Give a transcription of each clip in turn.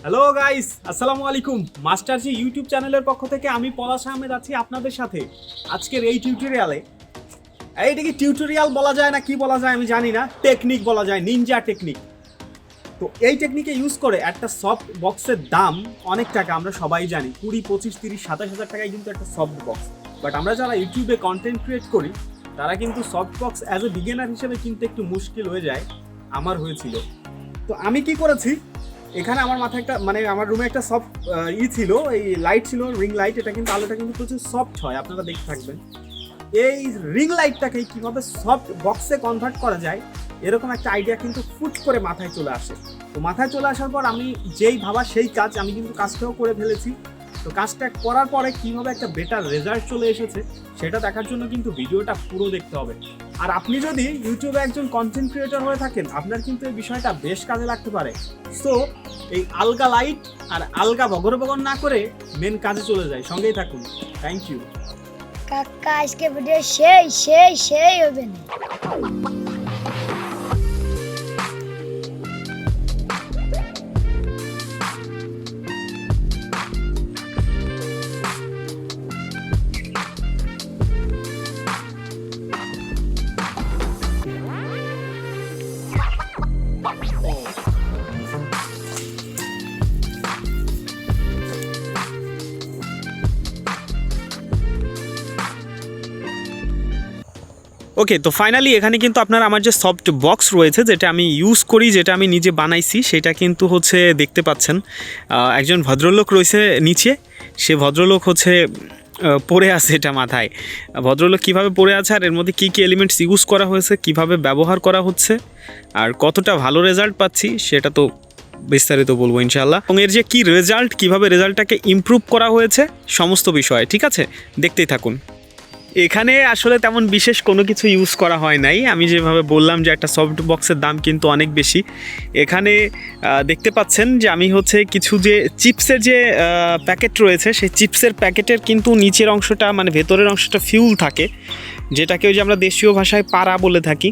Hello guys, আসসালামু আলাইকুম। মাস্টারজি YouTube চ্যানেলের পক্ষ থেকে আমি পলাশ আহমেদ আছি আপনাদের সাথে আজকের এই টিউটোরিয়ালে। এইটাকে টিউটোরিয়াল বলা যায় না কি বলা যায় আমি জানি না, টেকনিক বলা যায়, নিনজা টেকনিক। তো এই টেকনিকে ইউজ করে একটা সফট বক্সের দাম অনেক টাকা, আমরা সবাই জানি 20, 25, 30, 27 হাজার টাকায় কিন্তু একটা সফট বক্স। বাট আমরা যারা ইউটিউবে কন্টেন্ট ক্রিয়েট করি তারা কিন্তু soft box as a beginner হিসেবে কিন্তু একটু মুশকিল হয়ে যায়, আমার হয়েছিল। তো আমি কি করেছি, এখানে আমার মাথায় একটা আমার রুমে একটা সফট ছিল, এই লাইট ছিল, রিং লাইট। এটা কিন্তু আলোটা কিন্তু প্রচুর সফট হয়, আপনারা দেখতে থাকবেন। এই রিং লাইটটাকে কিভাবে সফট বক্সে কনভার্ট করা যায় এরকম একটা আইডিয়া কিন্তু ফুট করে মাথায় চলে আসে। তো মাথায় চলে আসার পর আমি যেই ভাবা সেই কাজ, আমি কিন্তু কাজটাও করে ফেলেছি। তো কাজটা করার পরে কিভাবে একটা বেটার রেজাল্ট চলে এসেছে সেটা দেখার জন্য কিন্তু ভিডিওটা পুরো দেখতে হবে। আর আপনি যদি ইউটিউবে একজন কন্টেন্ট ক্রিয়েটর হয়ে থাকেন, আপনার কিন্তু এই বিষয়টা বেশ কাজে লাগতে পারে। সো এই আলগা লাইট আর আলগা বগর বগর না করে মেন কাজে চলে যায়, সঙ্গেই থাকুন। থ্যাংক ইউ কাকা, আজকে ভিডিও সেই হবে না। ওকে, তো ফাইনালি এখানে কিন্তু আপনার আমার যে সফট বক্স রয়েছে, যেটা আমি ইউজ করি, যেটা আমি নিজে বানাইছি, সেটা কিন্তু হচ্ছে দেখতে পাচ্ছেন একজন ভদ্রলোক রয়েছে নিচে। সে ভদ্রলোক হচ্ছে পড়ে আছে এটা মাথায়। ভদ্রলোক কীভাবে পড়ে আছে আর এর মধ্যে কী কী এলিমেন্টস ইউজ করা হয়েছে, কিভাবে ব্যবহার করা হচ্ছে আর কতটা ভালো রেজাল্ট পাচ্ছি সেটা তো বিস্তারিত বলবো ইনশাআল্লাহ। এবং এর যে কী রেজাল্ট, কীভাবে রেজাল্টটাকে ইমপ্রুভ করা হয়েছে, সমস্ত বিষয় ঠিক আছে, দেখতেই থাকুন। এখানে আসলে তেমন বিশেষ কোনো কিছু ইউজ করা হয় নাই। আমি যেভাবে বললাম যে একটা সফট বক্সের দাম কিন্তু অনেক বেশি। এখানে দেখতে পাচ্ছেন যে আমি হচ্ছে কিছু যে চিপসের যে প্যাকেট রয়েছে, সেই চিপসের প্যাকেটের কিন্তু নিচের অংশটা ভেতরের অংশটা ফিউল থাকে, যেটাকে ওই যে আমরা দেশীয় ভাষায় পারা বলে থাকি।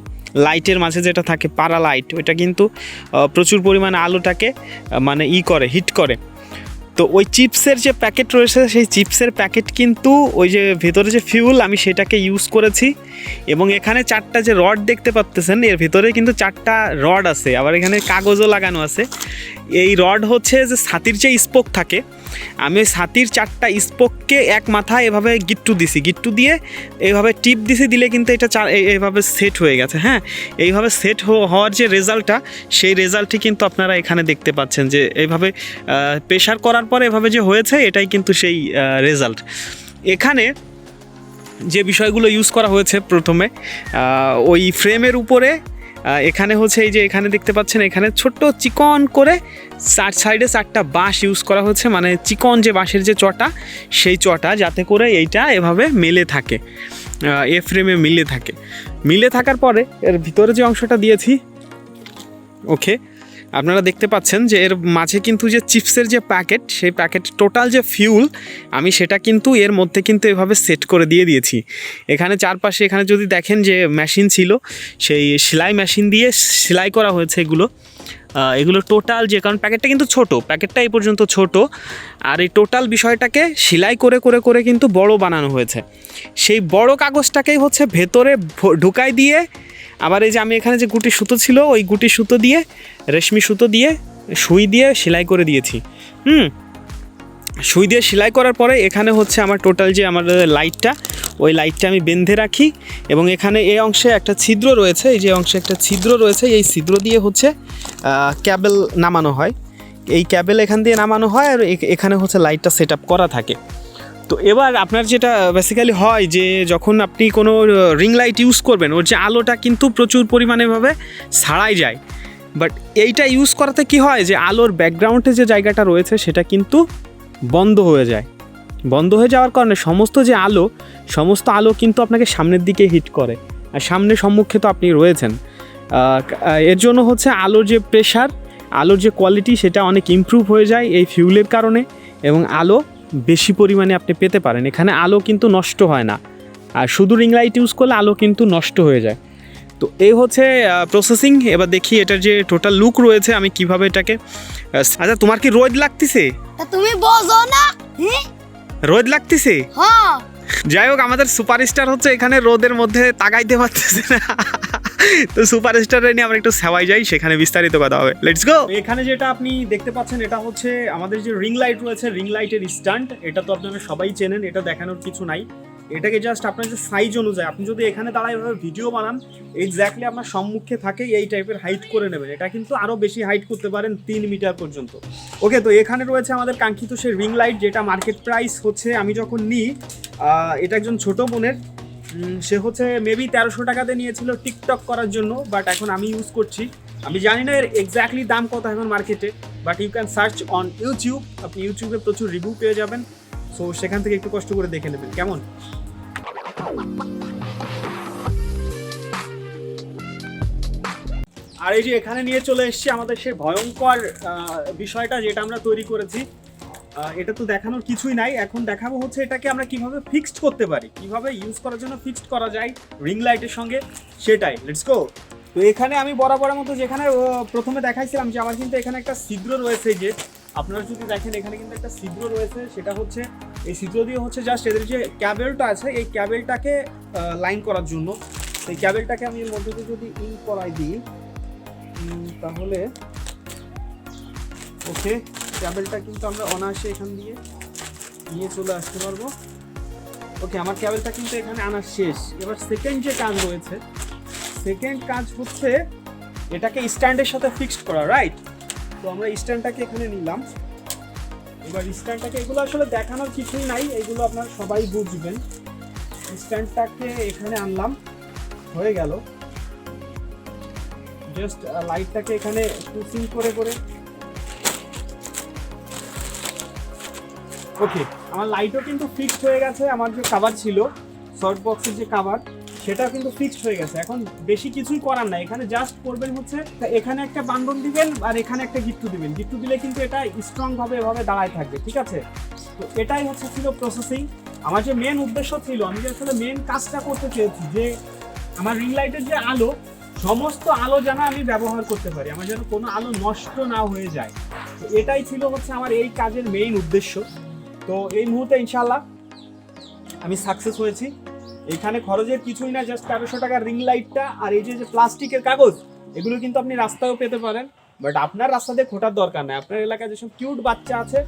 লাইটের মাঝে যেটা থাকে পারা লাইট, ওইটা কিন্তু প্রচুর পরিমাণে আলোটাকে হিট করে। তো ওই চিপসের যে প্যাকেট রয়েছে, সেই চিপসের প্যাকেট কিন্তু ওই যে ভেতরে যে ফিউল, আমি সেটাকে ইউজ করেছি। এবং এখানে 4টা যে রড দেখতে পাচ্তেছেন, এর ভেতরে কিন্তু 4টা রড আছে, আবার এখানে কাগজও লাগানো আছে। এই রড হচ্ছে যে ছাতির যে স্পোক থাকে, আমি ওই ছাতির 4টা স্পোককে এক মাথায় এভাবে গিট্টু দিয়ে এইভাবে টিপ দিলে কিন্তু এটা এইভাবে সেট হয়ে গেছে। হ্যাঁ, এইভাবে সেট হওয়ার যে রেজাল্টটা, সেই রেজাল্টটি কিন্তু আপনারা এখানে দেখতে পাচ্ছেন যে এইভাবে প্রেশার করার পরে এভাবে যে হয়েছে, এটাই কিন্তু সেই রেজাল্ট। এখানে যে বিষয়গুলো ইউজ করা হয়েছে, প্রথমে ওই ফ্রেমের উপরে এখানে হচ্ছে এই যে এখানে দেখতে পাচ্ছেন, এখানে ছোট্ট চিকন করে সাইডে 4টা বাঁশ ইউজ করা হয়েছে, চিকন যে বাঁশের যে চটা, সেই চটা, যাতে করে এইটা এভাবে মেলে থাকে, এ ফ্রেমে মিলে থাকার পরে এর ভিতরে যে অংশটা দিয়েছি, ওকে, আপনারা দেখতে পাচ্ছেন যে এর মাঝে কিন্তু যে চিপসের যে প্যাকেট, সেই প্যাকেট টোটাল যে ফিউল, আমি সেটা কিন্তু এর মধ্যে কিন্তু এভাবে সেট করে দিয়েছি। এখানে চারপাশে এখানে যদি দেখেন যে মেশিন ছিল, সেই সেলাই মেশিন দিয়ে সেলাই করা হয়েছে এগুলো টোটাল, যে কারণ প্যাকেটটা কিন্তু ছোট, প্যাকেটটা এই পর্যন্ত ছোট, আর এই টোটাল বিষয়টাকে সেলাই করে কিন্তু বড় বানানো হয়েছে। সেই বড় কাগজটাকেই হচ্ছে ভেতরে ঢুকাই দিয়ে, আবার এই যে আমি এখানে যে গুটি সুতো ছিল, ওই গুটি সুতো দিয়ে, রেশমি সুতো দিয়ে, সুই দিয়ে সেলাই করে দিয়েছি। সুই দিয়ে সেলাই করার পরে এখানে হচ্ছে আমার টোটাল যে আমার লাইটটা, ওই লাইটটা আমি বেঁধে রাখি। এবং এখানে এই অংশে একটা ছিদ্র রয়েছে, এই যে অংশে একটা ছিদ্র রয়েছে, এই ছিদ্র দিয়ে হচ্ছে ক্যাবেল নামানো হয়। এই ক্যাবেল এখান দিয়ে নামানো হয়, আর এখানে হচ্ছে লাইটটা সেট আপ করা থাকে। তো এবার আপনার যেটা বেসিক্যালি হয়, যে যখন আপনি কোনো রিং লাইট ইউজ করবেন, ওর যে আলোটা কিন্তু প্রচুর পরিমাণেভাবে ছাড়াই যায়। বাট এইটা ইউজ করাতে কি হয়, যে আলোর ব্যাকগ্রাউন্ডে যে জায়গাটা রয়েছে সেটা কিন্তু বন্ধ হয়ে যায়। বন্ধ হয়ে যাওয়ার কারণে সমস্ত আলো কিন্তু আপনাকে সামনের দিকে হিট করে, আর সামনের সম্মুখে তো আপনি রয়েছেন। এর জন্য হচ্ছে আলোর যে প্রেশার, আলোর যে কোয়ালিটি, সেটা অনেক ইমপ্রুভ হয়ে যায় এই ফিউলের কারণে, এবং আলো বেশি পরিমাণে আপনি পেতে পারেন। এখানে আলো কিন্তু নষ্ট হয় না, আর শুধু রিং লাইট ইউজ করলে আলো কিন্তু নষ্ট হয়ে যায়। তো এই হচ্ছে প্রসেসিং। এবার দেখি এটার যে টোটাল লুক রয়েছে, আমি কিভাবে এটাকে আচ্ছা তোমার কি রোদ লাগতেছে? তা তুমি বোঝো না? হ্যাঁ রোদ লাগতেছে? হ্যাঁ। যাই হোক, আমাদের সুপারস্টার হচ্ছে এখানে রোদের মধ্যে তাকাইতে পারতেছে না। তো সুপারস্টারে নিয়ে আমরা একটু সেবাই যাই, সেখানে বিস্তারিত কথা হবে। Let's go. এখানে যেটা আপনি দেখতে পাচ্ছেন এটা হচ্ছে আমাদের যে রিং লাইট রয়েছে, রিং লাইটের স্ট্যান্ড। এটা তো আপনারা সবাই চেনেন, এটা দেখানোর কিছু নাই। এটাকে জাস্ট আপনার যে সাইজ অনুযায়ী আপনি যদি এখানে দাঁড়ায় এভাবে ভিডিও বানান, এক্স্যাক্টলি আপনার সম্মুখে থাকে এই টাইপের হাইট করে নেবেন। এটা কিন্তু আরও বেশি হাইট করতে পারেন 3 মিটার পর্যন্ত। ওকে, তো এখানে রয়েছে আমাদের কাঙ্ক্ষিত সেই রিং লাইট, যেটা মার্কেট প্রাইস হচ্ছে আমি যখন নিই, এটা একজন ছোট বোনের, সে হচ্ছে মেবি 1300 টাকাতে নিয়েছিল টিকটক করার জন্য, বাট এখন আমি ইউজ করছি। আমি জানি না এর এক্স্যাক্টলি দাম কত এখন মার্কেটে, but you can search on YouTube. আপনি ইউটিউবে প্রচুর রিভিউ পেয়ে যাবেন, সো সেখান থেকে একটু কষ্ট করে দেখে নেবেন কেমন। আর এই যে এখানে নিয়ে চলে এসেছি আমাদের সেই ভয়ঙ্কর বিষয়টা যেটা আমরা তৈরি করেছি। এটা তো দেখানোর কিছুই নাই, এখন দেখাবো হচ্ছে এটাকে আমরা কিভাবে ফিক্সড করতে পারি, কিভাবে ইউজ করার জন্য ফিক্সড করা যায় রিং লাইটের সঙ্গে, সেটাই। Let's go. তো এখানে আমি বরাবরের মতো যেখানে প্রথমে দেখাইছিলাম যে আমার কিন্তু এখানে একটা ছিদ্র রয়েছে, যে আপনারা যদি দেখেন এখানে কিন্তু একটা ছিদ্র রয়েছে, সেটা হচ্ছে এই ছিদ্র দিয়ে হচ্ছে জাস্ট এদের যে ক্যাবেলটা আছে এই ক্যাবেলটাকে লাইন করার জন্য। এই ক্যাবেলটাকে আমি এর মধ্যে দিয়ে যদি ইন করাই দিই তাহলে ওকে, ক্যাবেলটা কিন্তু আমরা অনায়াসে এখান দিয়ে নিয়ে চলে আসতে পারবো। ওকে, আমার ক্যাবেলটা কিন্তু এখানে আনা শেষ। এবার সেকেন্ড যে কাজ রয়েছে, সেকেন্ড কাজ হচ্ছে এটাকে স্ট্যান্ডের সাথে ফিক্সড করা, রাইট? তো আমরা স্ট্যান্ডটাকে এখানে নিলাম। এবার স্ট্যান্ডটাকে, এগুলো আসলে দেখানোর কিছুই নাই, এগুলো আপনারা সবাই বুঝবেন। স্ট্যান্ডটাকে এখানে আনলাম, হয়ে গেল। জাস্ট লাইটটাকে এখানে পুশিং করে করে, ওকে, আমার লাইটও কিন্তু ফিক্সড হয়ে গেছে। আমার যে কাভার ছিল সফট বক্সের যে কাভার, সেটা কিন্তু ফিক্সড হয়ে গেছে। এখন বেশি কিছুই করার নাই, এখানে জাস্ট করবেন হচ্ছে এখানে একটা বান্ধন দিবেন আর এখানে একটা গিট্টু দিবেন। গিট্টু দিলে কিন্তু এটা স্ট্রং ভাবে এভাবে দাঁড়ায় থাকবে, ঠিক আছে? তো এটাই হচ্ছে ছিল প্রসেসিং। আমার যে মেন উদ্দেশ্য ছিল, আমি যে আসলে মেন কাজটা করতে চেয়েছি যে আমার রিং লাইটের যে আলো, সমস্ত আলো যেন আমি ব্যবহার করতে পারি, আমার যেন কোনো আলো নষ্ট না হয়ে যায়। তো এটাই ছিল হচ্ছে আমার এই কাজের মেইন উদ্দেশ্য। তো এই মুহূর্তে ইনশাআল্লাহ আমি সাকসেস হয়েছি। এখানে খরচের কিছুই না, জাস্ট 1300 টাকার রিং লাইটটা আর এই যে প্লাস্টিকের কাগজ, এগুলো কিন্তু আপনি রাস্তায়ও পেতে পারেন, বাট আপনার রাস্তা দিয়ে খোঁটার দরকার নেই। আপনার এলাকায় যেসব কিউট বাচ্চা আছে,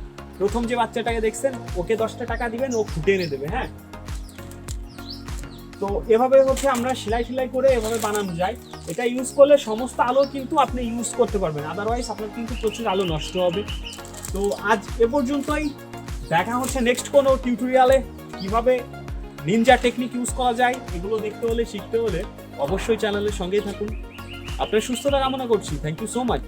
প্রথম যে বাচ্চাটাকে দেখছেন ওকে 10টা টাকা দিবেন, ও ফুটে এনে দেবে। হ্যাঁ, তো এভাবে হচ্ছে আমরা সেলাই করে এভাবে বানানো যায়। এটা ইউজ করলে সমস্ত আলো কিন্তু আপনি ইউজ করতে পারবেন, আদারওয়াইজ আপনার কিন্তু প্রচুর আলো নষ্ট হবে। তো আজ এ পর্যন্তই, দেখা হচ্ছে নেক্সট কোনো টিউটোরিয়ালে। কিভাবে নিনজা টেকনিক ইউজ করা যায় এগুলো দেখতে হলে, শিখতে হলে অবশ্যই চ্যানেলের সঙ্গেই থাকুন। আপনার সুস্থতা কামনা করছি। Thank you so much.